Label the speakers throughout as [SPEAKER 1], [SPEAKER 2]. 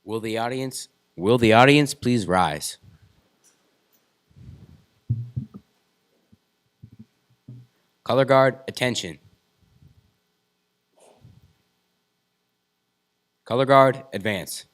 [SPEAKER 1] Will the audience please rise? Color guard, attention. Color guard, advance.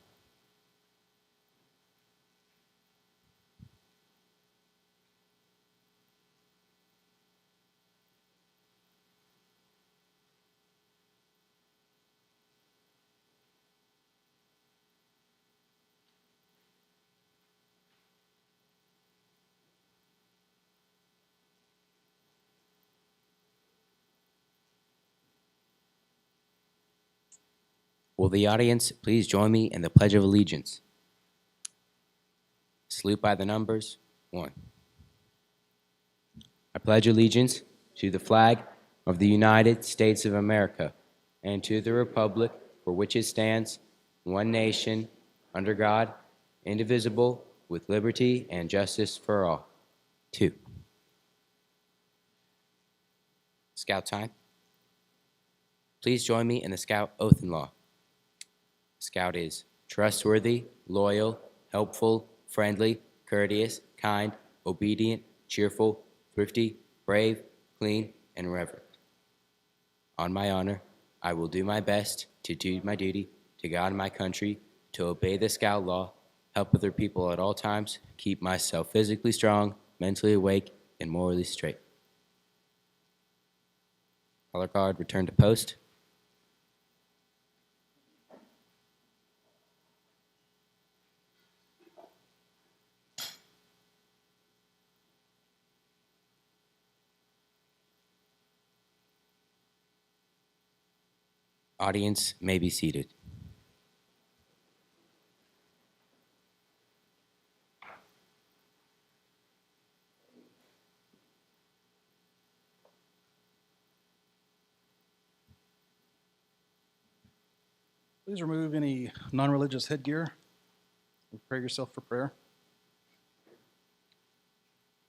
[SPEAKER 1] Will the audience please join me in the Pledge of Allegiance? Salute by the numbers. 1. I pledge allegiance to the flag of the United States of America and to the republic for which it stands, one nation, under God, indivisible, with liberty and justice for all. 2. Scout time. Please join me in the Scout oath and law. Scout is trustworthy, loyal, helpful, friendly, courteous, kind, obedient, cheerful, thrifty, brave, clean, and reverent. On my honor, I will do my best to do my duty to God and my country, to obey the Scout law, help other people at all times, keep myself physically strong, mentally awake, and morally straight. Color guard, return to post. Audience may be seated.
[SPEAKER 2] Please remove any non-religious headgear and prepare yourself for prayer.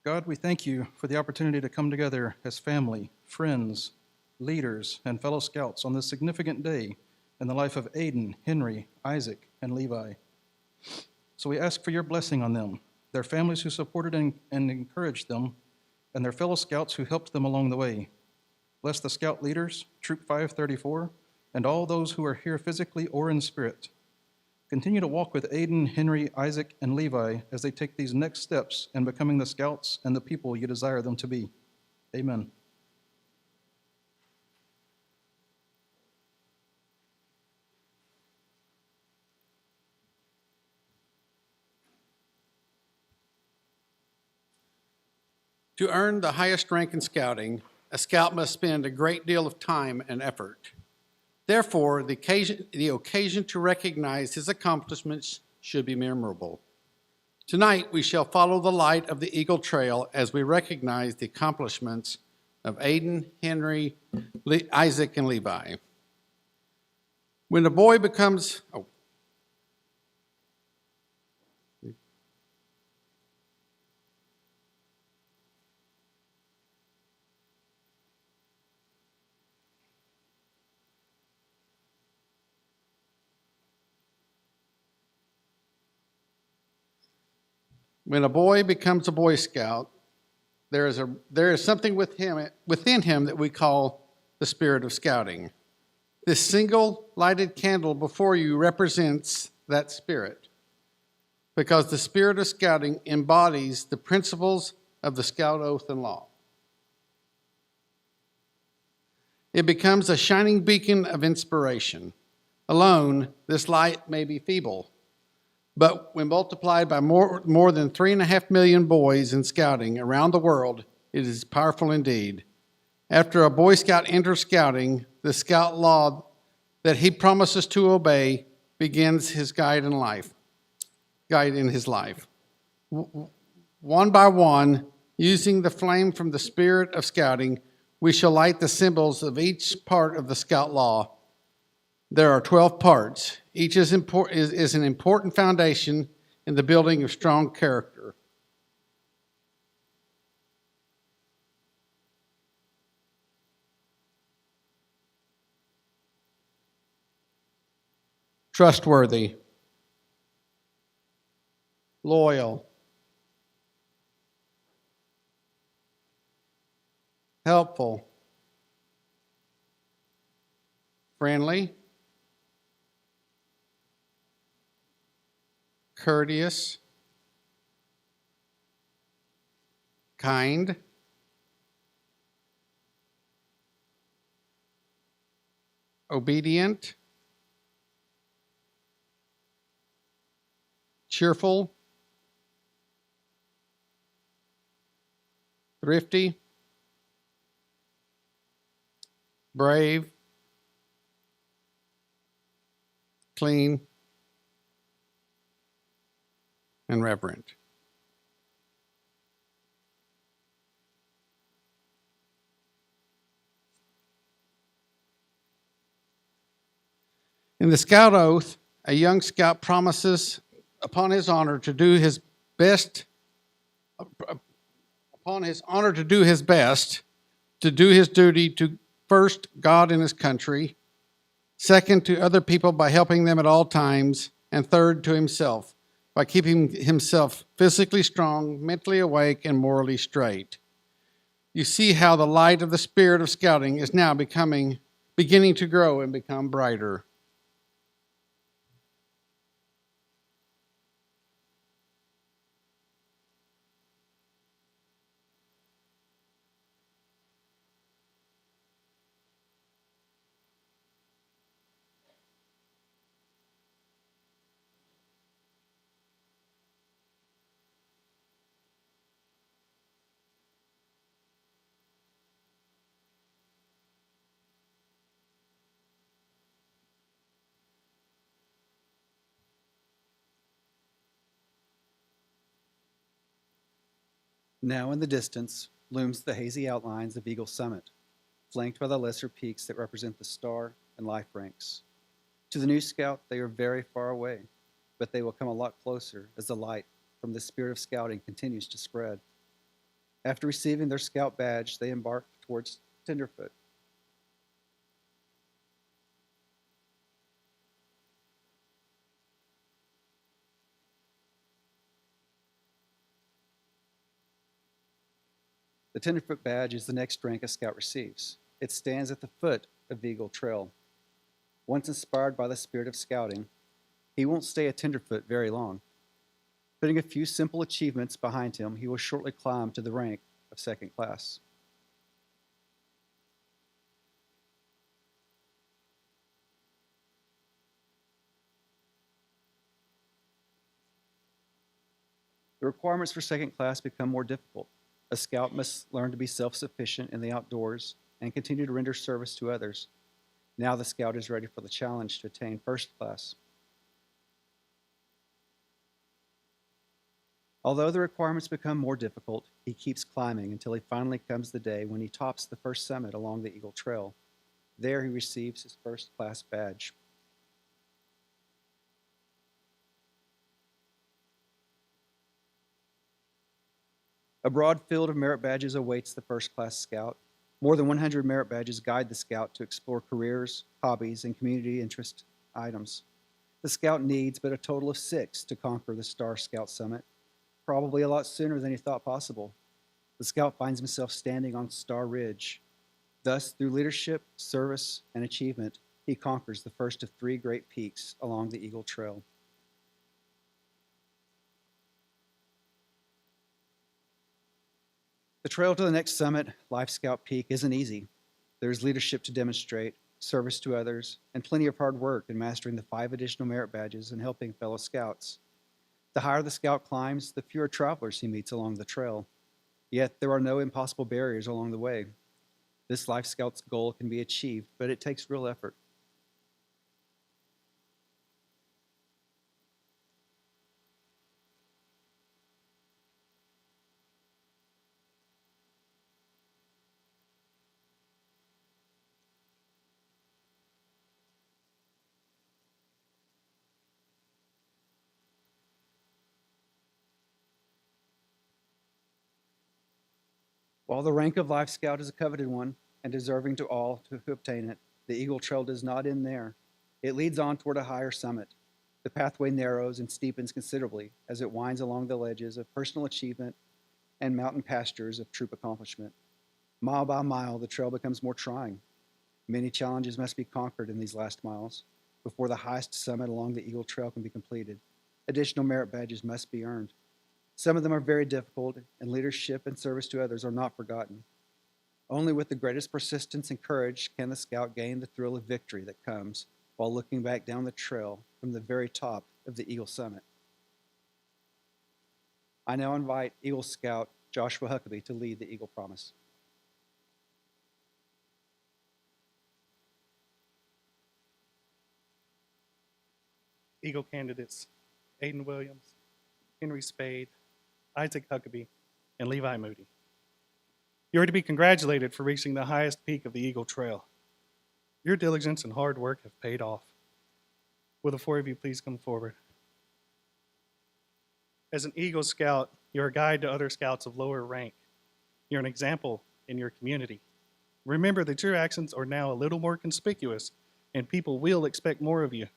[SPEAKER 2] God, we thank you for the opportunity to come together as family, friends, leaders, and fellow scouts on this significant day in the life of Aiden, Henry, Isaac, and Levi. So we ask for your blessing on them, their families who supported and encouraged them, and their fellow scouts who helped them along the way. Bless the scout leaders, Troop 534, and all those who are here physically or in spirit. Continue to walk with Aiden, Henry, Isaac, and Levi as they take these next steps in becoming the scouts and the people you desire them to be. Amen.
[SPEAKER 3] To earn the highest rank in scouting, a scout must spend a great deal of time and effort. Therefore, the occasion to recognize his accomplishments should be memorable. Tonight, we shall follow the light of the Eagle Trail as we recognize the accomplishments of Aiden, Henry, Isaac, and Levi. When a boy becomes When a boy becomes a Boy Scout, there is something within him that we call the spirit of scouting. This single lighted candle before you represents that spirit, because the spirit of scouting embodies the principles of the Scout Oath and Law. It becomes a shining beacon of inspiration. Alone, this light may be feeble, but when multiplied by more than 3.5 million boys in scouting around the world, it is powerful indeed. After a Boy Scout enters scouting, the Scout law that he promises to obey begins his guide in his life. One by one, using the flame from the spirit of scouting, we shall light the symbols of each part of the Scout law. There are 12 parts. Each is an important foundation in the building of strong character. trustworthy, loyal, helpful, friendly, courteous, kind, obedient, cheerful, thrifty, brave, clean, and reverent. In the Scout Oath, a young scout promises upon his honor to do his best, upon his honor to do his best, to do his duty to first God and his country, second to other people by helping them at all times, and third to himself by keeping himself physically strong, mentally awake, and morally straight. You see how the light of the spirit of scouting is now beginning to grow and become brighter.
[SPEAKER 4] Now in the distance looms the hazy outlines of Eagle Summit, flanked by the lesser peaks that represent the star and life ranks. To the new scout, they are very far away, but they will come a lot closer as the light from the spirit of scouting continues to spread. After receiving their scout badge, they embark towards Tenderfoot. The Tenderfoot badge is the next rank a scout receives. It stands at the foot of the Eagle Trail. Once inspired by the spirit of scouting, he won't stay a Tenderfoot very long. Putting a few simple achievements behind him, he will shortly climb to the rank of second class. The requirements for second class become more difficult. A scout must learn to be self-sufficient in the outdoors and continue to render service to others. Now the scout is ready for the challenge to attain first class. Although the requirements become more difficult, he keeps climbing until he finally comes the day when he tops the first summit along the Eagle Trail. There he receives his first class badge. A broad field of merit badges awaits the first class scout. More than 100 merit badges guide the scout to explore careers, hobbies, and community interest items. The scout needs but a total of 6 to conquer the Star Scout Summit, probably a lot sooner than he thought possible. The scout finds himself standing on Star Ridge. Thus, through leadership, service, and achievement, he conquers the first of 3 great peaks along the Eagle Trail. The trail to the next summit, Life Scout Peak, isn't easy. There's leadership to demonstrate, service to others, and plenty of hard work in mastering the 5 additional merit badges and helping fellow scouts. The higher the scout climbs, the fewer travelers he meets along the trail. Yet there are no impossible barriers along the way. This Life Scout's goal can be achieved, but it takes real effort. While the rank of Life Scout is a coveted one and deserving to all who obtain it, the Eagle Trail does not end there. It leads on toward a higher summit. The pathway narrows and steepens considerably as it winds along the ledges of personal achievement and mountain pastures of troop accomplishment. Mile by mile, the trail becomes more trying. Many challenges must be conquered in these last miles before the highest summit along the Eagle Trail can be completed. Additional merit badges must be earned. Some of them are very difficult, and leadership and service to others are not forgotten. Only with the greatest persistence and courage can the scout gain the thrill of victory that comes while looking back down the trail from the very top of the Eagle Summit. I now invite Eagle Scout Joshua Huckabee to lead the Eagle Promise.
[SPEAKER 5] Eagle candidates Aiden Williams, Henry Spade, Isaac Huckabee, and Levi Moody. You are to be congratulated for reaching the highest peak of the Eagle Trail. Your diligence and hard work have paid off. Will the four of you please come forward? As an Eagle Scout, you're a guide to other scouts of lower rank. You're an example in your community. Remember that your actions are now a little more conspicuous, and people will expect more of you.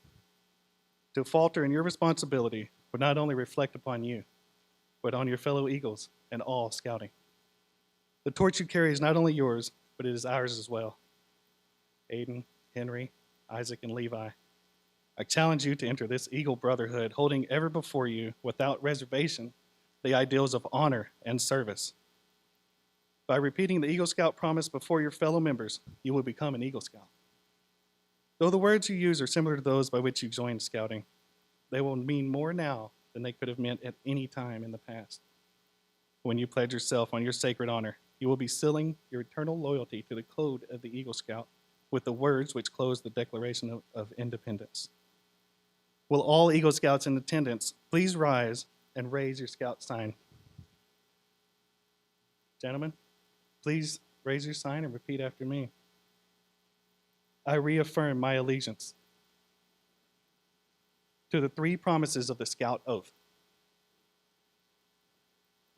[SPEAKER 5] To falter in your responsibility would not only reflect upon you, but on your fellow Eagles and all scouting. The torch you carry is not only yours, but it is ours as well. Aiden, Henry, Isaac, and Levi, I challenge you to enter this Eagle Brotherhood, holding ever before you, without reservation, the ideals of honor and service. By repeating the Eagle Scout promise before your fellow members, you will become an Eagle Scout. Though the words you use are similar to those by which you joined scouting, they will mean more now than they could have meant at any time in the past. When you pledge yourself on your sacred honor, you will be sealing your eternal loyalty to the code of the Eagle Scout with the words which close the Declaration of Independence. Will all Eagle Scouts in attendance please rise and raise your scout sign? Gentlemen, please raise your sign and repeat after me. I reaffirm my allegiance to the three promises of the Scout Oath.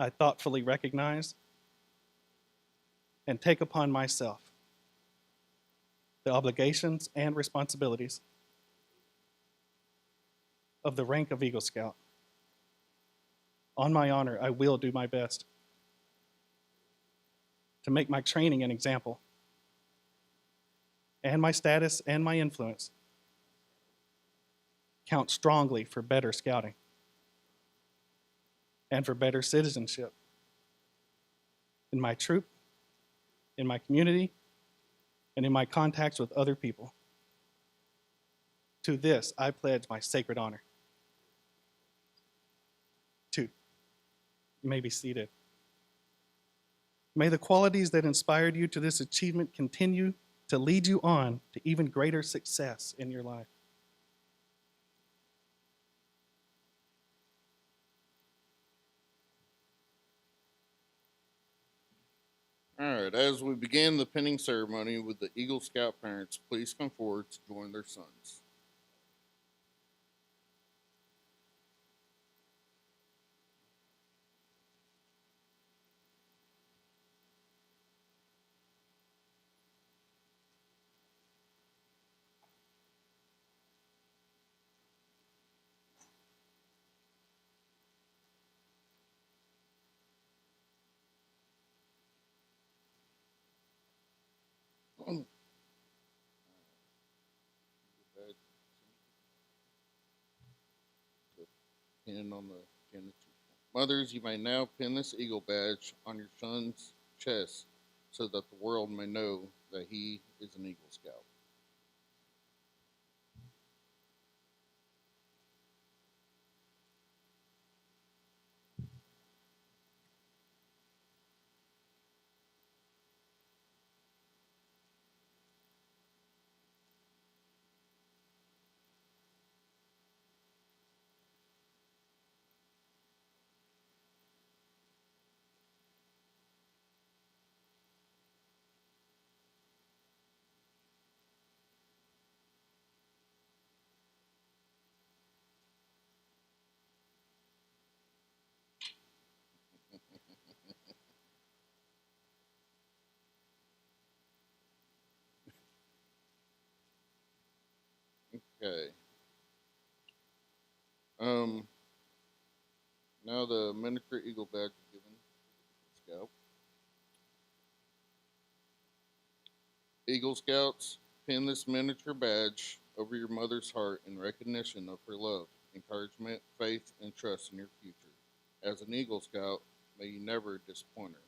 [SPEAKER 5] I thoughtfully recognize and take upon myself the obligations and responsibilities of the rank of Eagle Scout. On my honor, I will do my best to make my training an example, and my status and my influence count strongly for better scouting and for better citizenship in my troop, in my community, and in my contacts with other people. To this, I pledge my sacred honor. You may be seated. May the qualities that inspired you to this achievement continue to lead you on to even greater success in your life.
[SPEAKER 6] All right, as we begin the pinning ceremony, with the Eagle Scout parents please come forward to join their sons? Pin on the chin. Mothers, you may now pin this Eagle badge on your son's chest so that the world may know that he is an Eagle Scout. Okay. Um, Now the miniature eagle badge is given to the scout. Eagle Scouts, pin this miniature badge over your mother's heart in recognition of her love, encouragement, faith, and trust in your future. As an Eagle Scout, may you never disappoint her.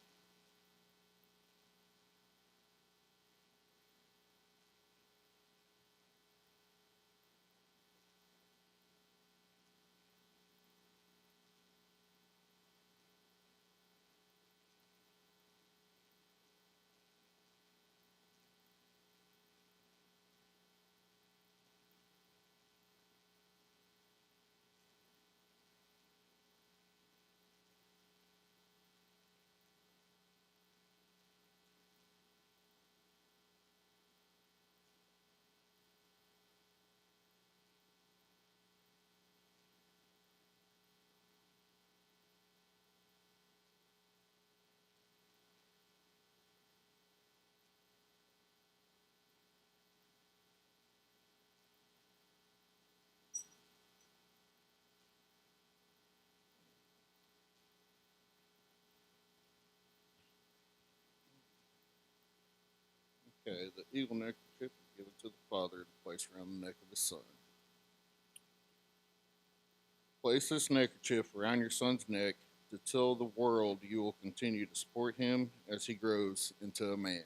[SPEAKER 6] Okay, the eagle neckerchief is given to the father to place around the neck of his son. Place this neckerchief around your son's neck to tell the world you will continue to support him as he grows into a man.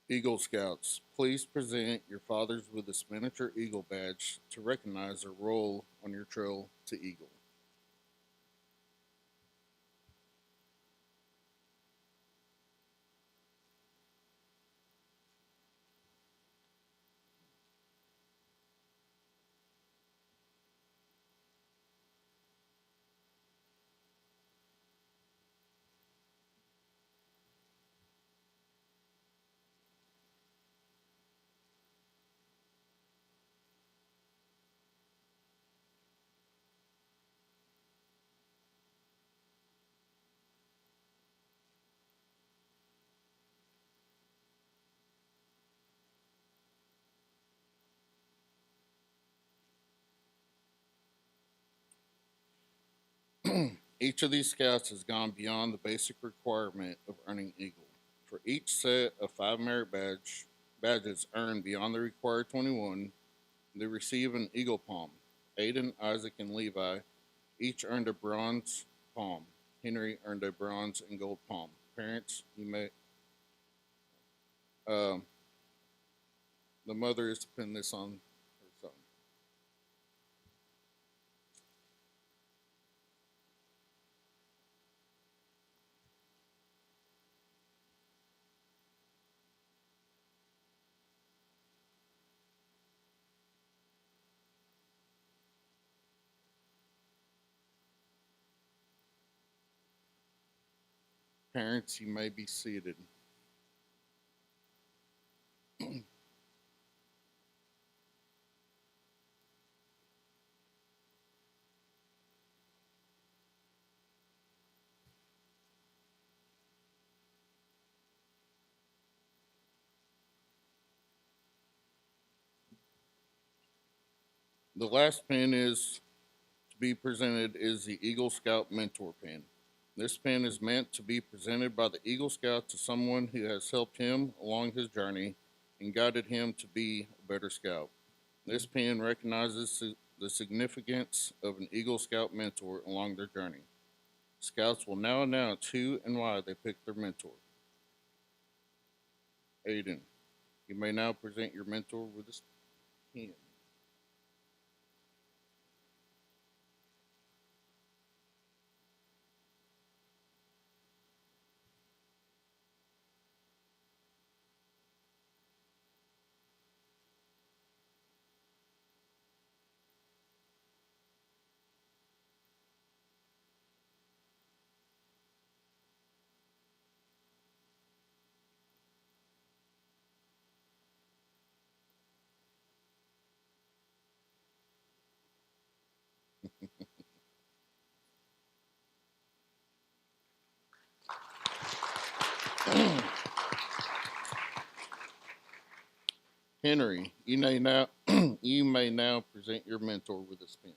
[SPEAKER 6] Eagle Scouts, please present your fathers with this miniature eagle badge to recognize their role on your trail to Eagle. Each of these scouts has gone beyond the basic requirement of earning Eagle. For each set of 5 merit badges earned beyond the required 21, they receive an Eagle Palm. Aiden, Isaac, and Levi each earned a bronze palm. Henry earned a bronze and gold palm. Parents, you may. Um, the mother is to pin this on her son. Parents, you may be seated. The last pin is to be presented is the Eagle Scout Mentor Pin. This pin is meant to be presented by the Eagle Scout to someone who has helped him along his journey, and guided him to be a better scout. This pin recognizes the significance of an Eagle Scout mentor along their journey. Scouts will now announce who and why they picked their mentor. Aiden, you may now present your mentor with this pin. Henry, you may now you may now present your mentor with this pin.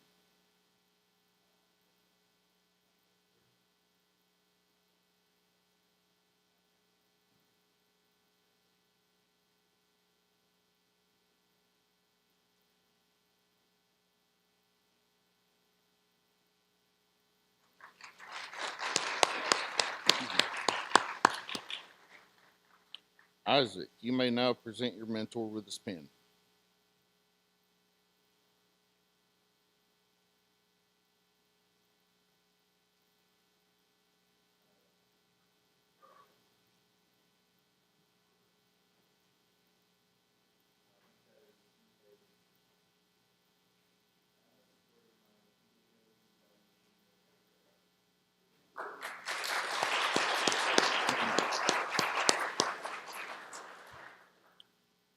[SPEAKER 6] Isaac, you may now present your mentor with this pin.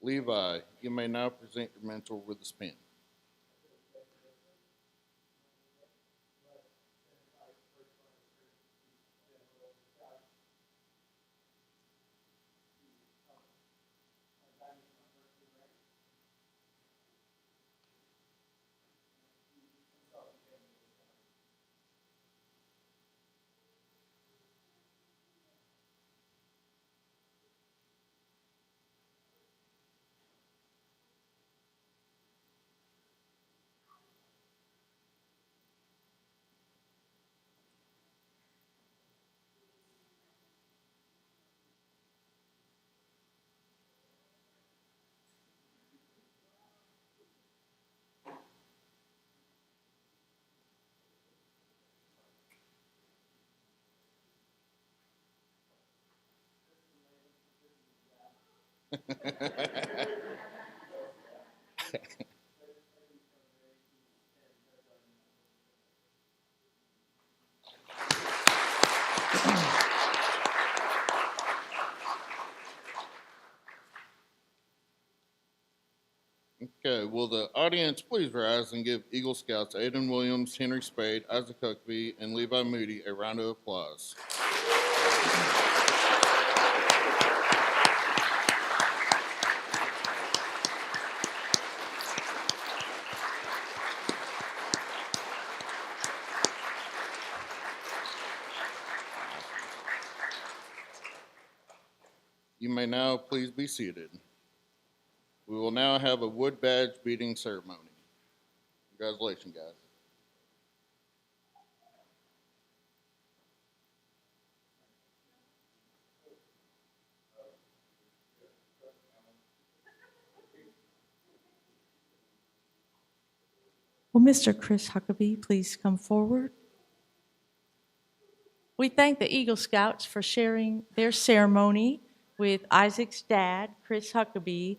[SPEAKER 6] Levi, you may now present your mentor with this pin. Okay, will the audience please rise and give Eagle Scouts Aiden Williams, Henry Spade, Isaac Huckabee, and Levi Moody a round of applause. You may now please be seated. We will now have a wood badge beating ceremony. Congratulations, guys.
[SPEAKER 7] Will Mr. Chris Huckabee please come forward? We thank the Eagle Scouts for sharing their ceremony with Isaac's dad, Chris Huckabee.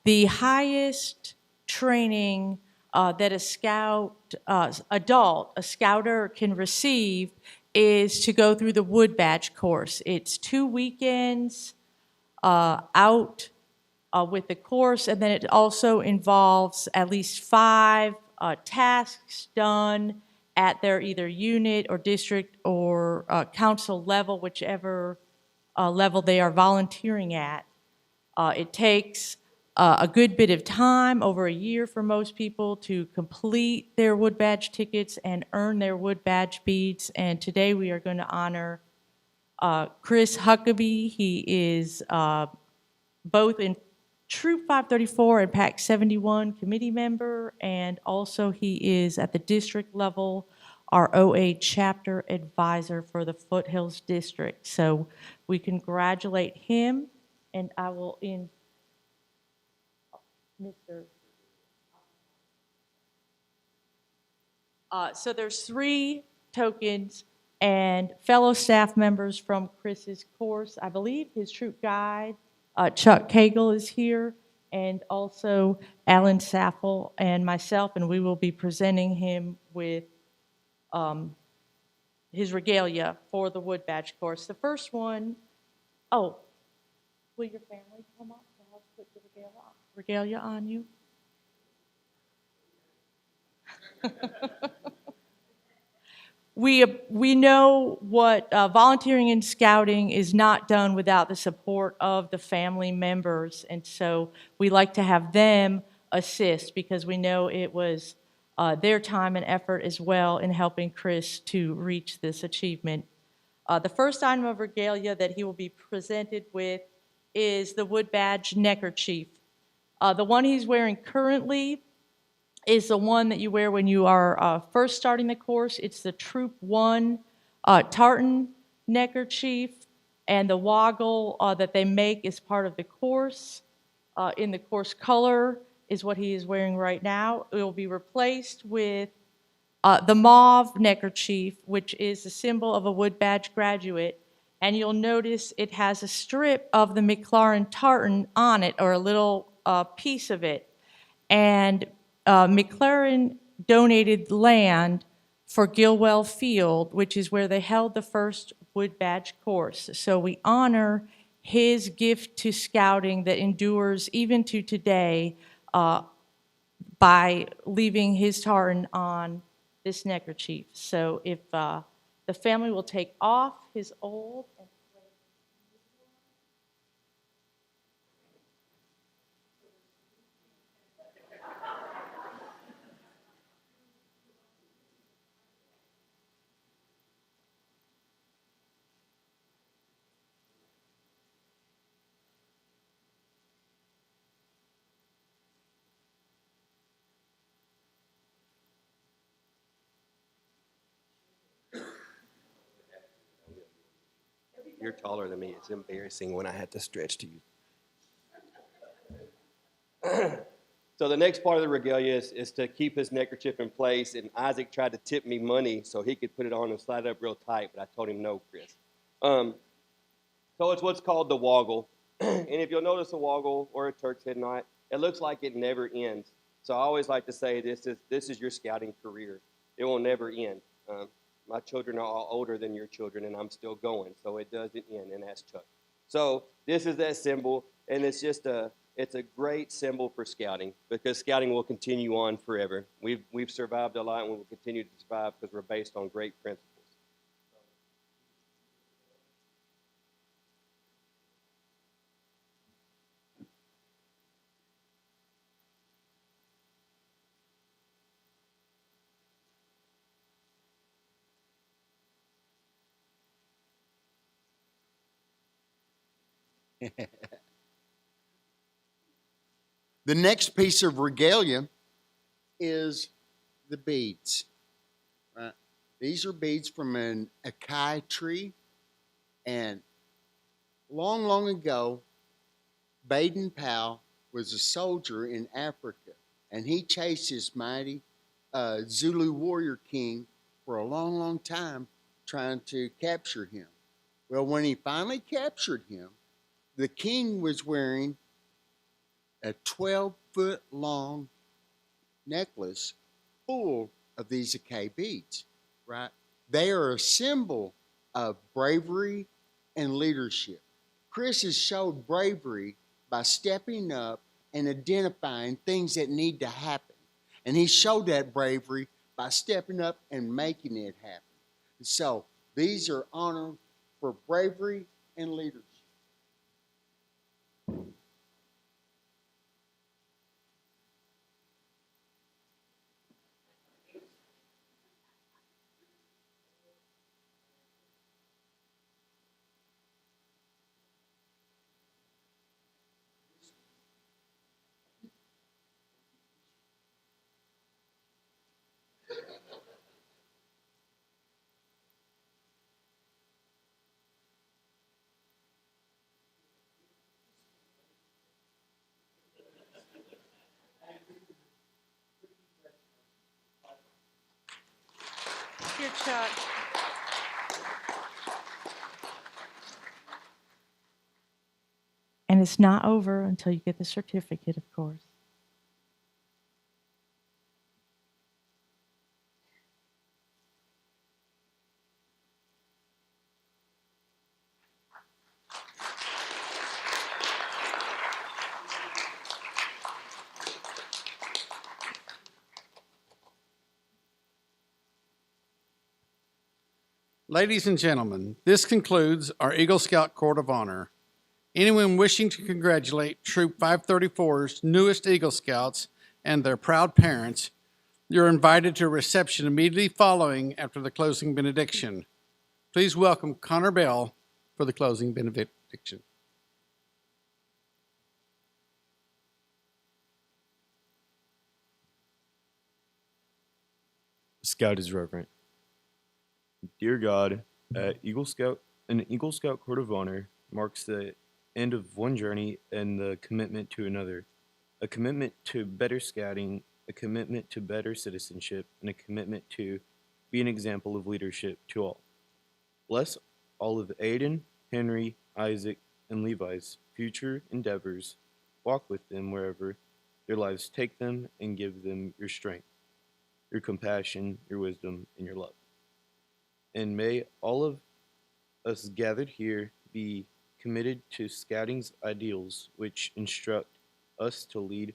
[SPEAKER 7] The highest training that a scout, adult, a scouter can receive is to go through the Wood Badge course. It's 2 weekends out with the course, and then it also involves at least 5 tasks done at their either unit or district or council level, whichever level they are volunteering at. It takes a good bit of time, over a year for most people, to complete their Wood Badge tickets and earn their Wood Badge beads. And today we are going to honor Chris Huckabee. He is both in Troop 534 and PAC 71 committee member, and also he is at the district level our OA chapter advisor for the Foothills District. So we congratulate him, and I will in Mr. So there's 3 tokens and fellow staff members from Chris's course. I believe his troop guide, Chuck Cagle, is here, and also Alan Saffel and myself, and we will be presenting him with his regalia for the Wood Badge course. The first one, oh, will your family come up to help put the regalia on you? We know what volunteering and scouting is not done without the support of the family members, and so we like to have them assist because we know it was their time and effort as well in helping Chris to reach this achievement. The first item of regalia that he will be presented with is the Wood Badge neckerchief. The one he's wearing currently is the one that you wear when you are first starting the course. It's the Troop 1 tartan neckerchief, and the woggle that they make is part of the course. In the course color is what he is wearing right now. It will be replaced with the mauve neckerchief, which is the symbol of a Wood Badge graduate. And you'll notice it has a strip of the McLaren tartan on it, or a little piece of it. And McLaren donated land for Gilwell Field, which is where they held the first Wood Badge course. So we honor his gift to scouting that endures even to today by leaving his tartan on this neckerchief. So if the family will take off his old and
[SPEAKER 8] You're taller than me. It's embarrassing when I have to stretch to you. So the next part of the regalia is to keep his neckerchief in place, and Isaac tried to tip me money so he could put it on and slide it up real tight, but I told him no, Chris. So it's what's called the woggle. And if you'll notice a woggle or a Turk's head knot, it looks like it never ends. So I always like to say this is your scouting career. It will never end. My children are all older than your children, and I'm still going, so it doesn't end, and that's Chuck. So this is that symbol, and it's a great symbol for scouting, because scouting will continue on forever. We've survived a lot, and we will continue to survive because we're based on great principles.
[SPEAKER 9] The next piece of regalia is the beads. Right? These are beads from an acai tree, and long, long ago, Baden Powell was a soldier in Africa, and he chased this mighty Zulu warrior king for a long, long time, trying to capture him. Well, when he finally captured him, the king was wearing a 12-foot long necklace full of these acai beads, right? They are a symbol of bravery and leadership. Chris has showed bravery by stepping up and identifying things that need to happen. And he showed that bravery by stepping up and making it happen. So these are honored for bravery and leadership.
[SPEAKER 7] Chuck. And it's not over until you get the certificate, of course.
[SPEAKER 3] Ladies and gentlemen, this concludes our Eagle Scout Court of Honor. Anyone wishing to congratulate Troop 534's newest Eagle Scouts and their proud parents, you're invited to a reception immediately following after the closing benediction. Please welcome Connor Bell for the closing benediction.
[SPEAKER 10] Scout is reverent. Dear God, an Eagle Scout Court of Honor marks the end of one journey and the commitment to another. A commitment to better scouting, a commitment to better citizenship, and a commitment to be an example of leadership to all. Bless all of Aiden, Henry, Isaac, and Levi's future endeavors. Walk with them wherever their lives take them and give them your strength, your compassion, your wisdom, and your love. And may all of us gathered here be committed to scouting's ideals, which instruct us to lead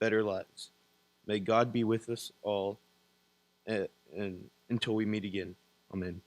[SPEAKER 10] better lives. May God be with us all and until we meet again. Amen.